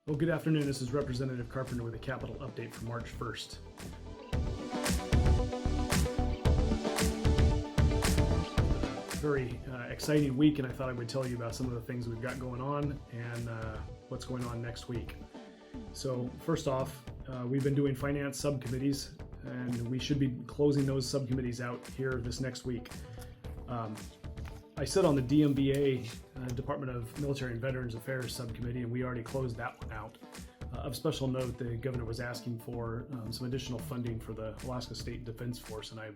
Well, good afternoon. This is Representative Carpenter with a capital update for March 1st. Very exciting week, and I thought I would tell you about some of the things we've got going on and what's going on next week. So first off, we've been doing finance subcommittees, and we should be closing those subcommittees out here this next week. I sit on the DMVA, Department of Military and Veterans Affairs subcommittee, and we already closed that one out. Of special note, the governor was asking for some additional funding for the Alaska State Defense Force, and I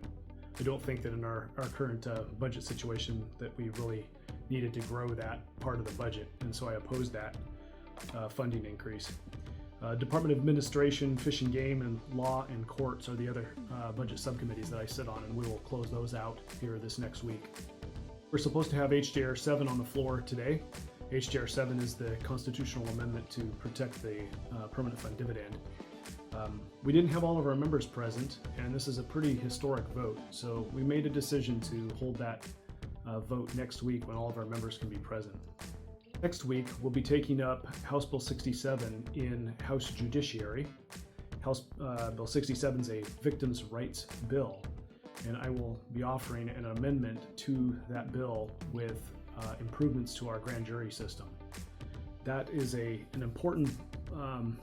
don't think that in our current budget situation that we really needed to grow that part of the budget, and so I opposed that funding increase. Department of Administration, Fish and Game, and Law and Courts are the other budget subcommittees that I sit on, and we will close those out here this next week. We're supposed to have HJR 7 on the floor today. HJR 7 is the constitutional amendment to protect the permanent fund dividend. We didn't have all of our members present, and this is a pretty historic vote, so we made a decision to hold that vote next week when all of our members can be present. Next week, we'll be taking up House Bill 67 in House Judiciary. House Bill 67 is a victims' rights bill, and I will be offering an amendment to that bill with improvements to our grand jury system. That is an important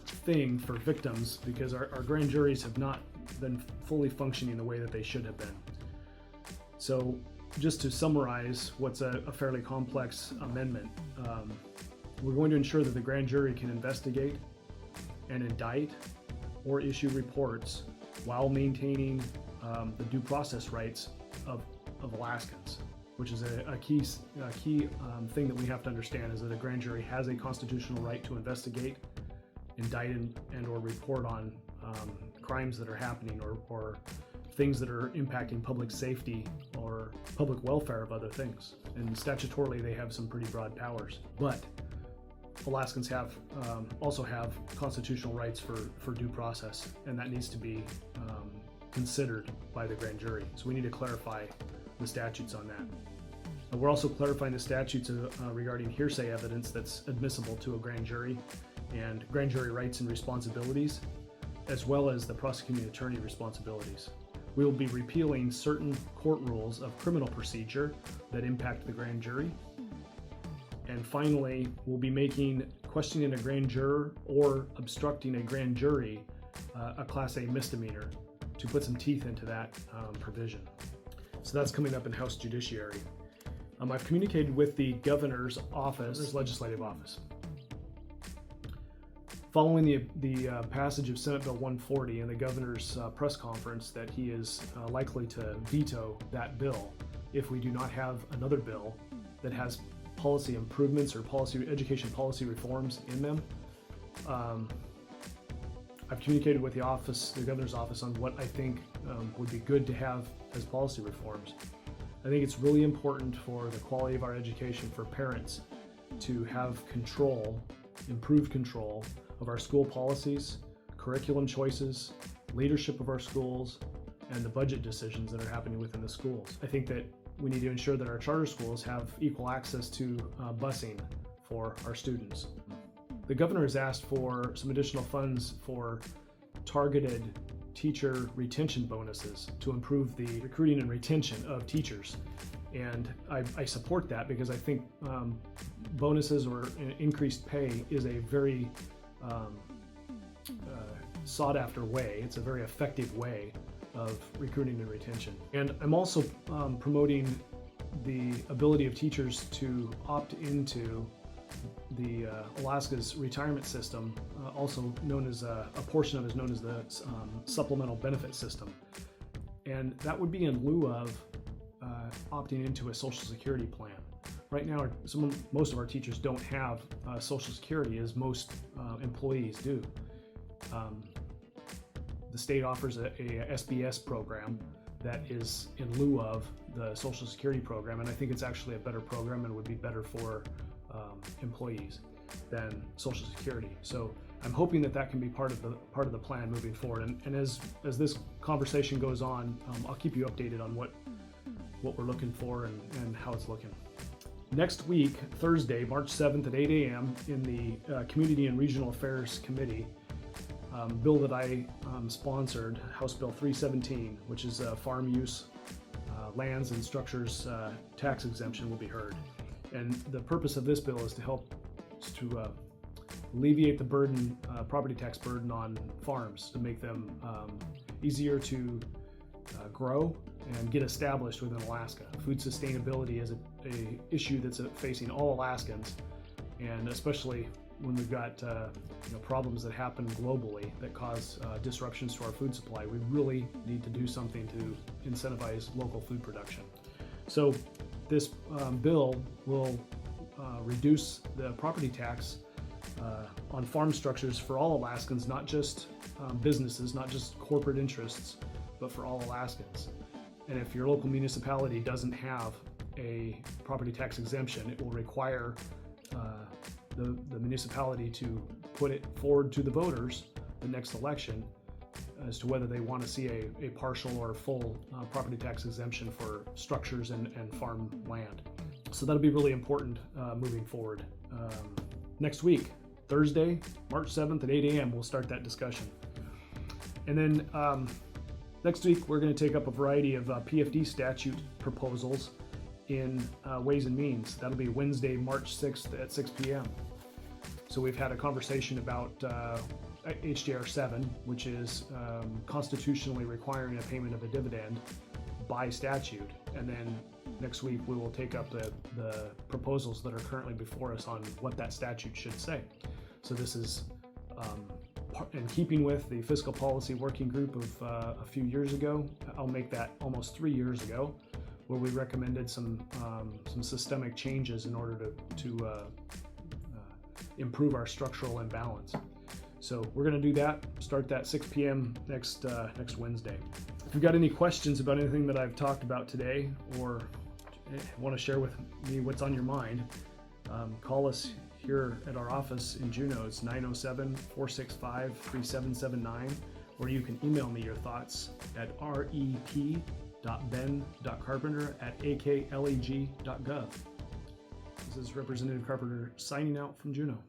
thing for victims because our grand juries have not been fully functioning the way that they should have been. So just to summarize what's a fairly complex amendment, we're going to ensure that the grand jury can investigate and indict or issue reports while maintaining the due process rights of Alaskans, which is a key thing that we have to understand, is that a grand jury has a constitutional right to investigate, indict, and or report on crimes that are happening or things that are impacting public safety or public welfare of other things. And statutorily, they have some pretty broad powers. But Alaskans also have constitutional rights for due process, and that needs to be considered by the grand jury. So we need to clarify the statutes on that. We're also clarifying the statutes regarding hearsay evidence that's admissible to a grand jury, and grand jury rights and responsibilities, as well as the prosecuting attorney responsibilities. We will be repealing certain court rules of criminal procedure that impact the grand jury. And finally, we'll be making questioning a grand juror or obstructing a grand jury a Class A misdemeanor to put some teeth into that provision. So that's coming up in House Judiciary. I've communicated with the governor's office, his legislative office. Following the passage of Senate Bill 140 and the governor's press conference that he is likely to veto that bill if we do not have another bill that has policy improvements or education policy reforms in them. I've communicated with the governor's office on what I think would be good to have as policy reforms. I think it's really important for the quality of our education for parents to have improved control of our school policies, curriculum choices, leadership of our schools, and the budget decisions that are happening within the schools. I think that we need to ensure that our charter schools have equal access to busing for our students. The governor has asked for some additional funds for targeted teacher retention bonuses to improve the recruiting and retention of teachers. And I support that because I think bonuses or increased pay is a very sought after way. It's a very effective way of recruiting and retention. And I'm also promoting the ability of teachers to opt into the Alaska's retirement system, also known as a portion of it is known as the supplemental benefit system. And that would be in lieu of opting into a Social Security plan. Right now, most of our teachers don't have Social Security, as most employees do. The state offers a SBS program that is in lieu of the Social Security program, and I think it's actually a better program and would be better for employees than Social Security. So I'm hoping that can be part of the plan moving forward. And as this conversation goes on, I'll keep you updated on what we're looking for and how it's looking. Next week, Thursday, March 7th at 8 a.m. in the Community and Regional Affairs Committee, bill that I sponsored, House Bill 317, which is farm use lands and structures tax exemption, will be heard. And the purpose of this bill is to help to alleviate the burden, property tax burden on farms, to make them easier to grow and get established within Alaska. Food sustainability is a issue that's facing all Alaskans, and especially when we've got problems that happen globally that cause disruptions to our food supply. We really need to do something to incentivize local food production. So this bill will reduce the property tax on farm structures for all Alaskans, not just businesses, not just corporate interests, but for all Alaskans. And if your local municipality doesn't have a property tax exemption, it will require the municipality to put it forward to the voters the next election as to whether they want to see a partial or full property tax exemption for structures and farm land. So that'll be really important moving forward. Next week, Thursday, March 7th at 8 a.m., we'll start that discussion. And then next week, we're going to take up a variety of PFD statute proposals in Ways and Means. That'll be Wednesday, March 6th at 6 p.m. So we've had a conversation about HJR 7, which is constitutionally requiring a payment of a dividend by statute. And then next week, we will take up the proposals that are currently before us on what that statute should say. So this is in keeping with the fiscal policy working group of a few years ago. I'll make that almost 3 years ago, where we recommended some systemic changes in order to improve our structural imbalance. So we're going to do that, start that 6 p.m. next Wednesday. If you've got any questions about anything that I've talked about today, or want to share with me what's on your mind, call us here at our office in Juneau. It's 907-465-3779, or you can email me your thoughts at rep.ben.carpenter@akleg.gov. This is Representative Carpenter signing out from Juneau.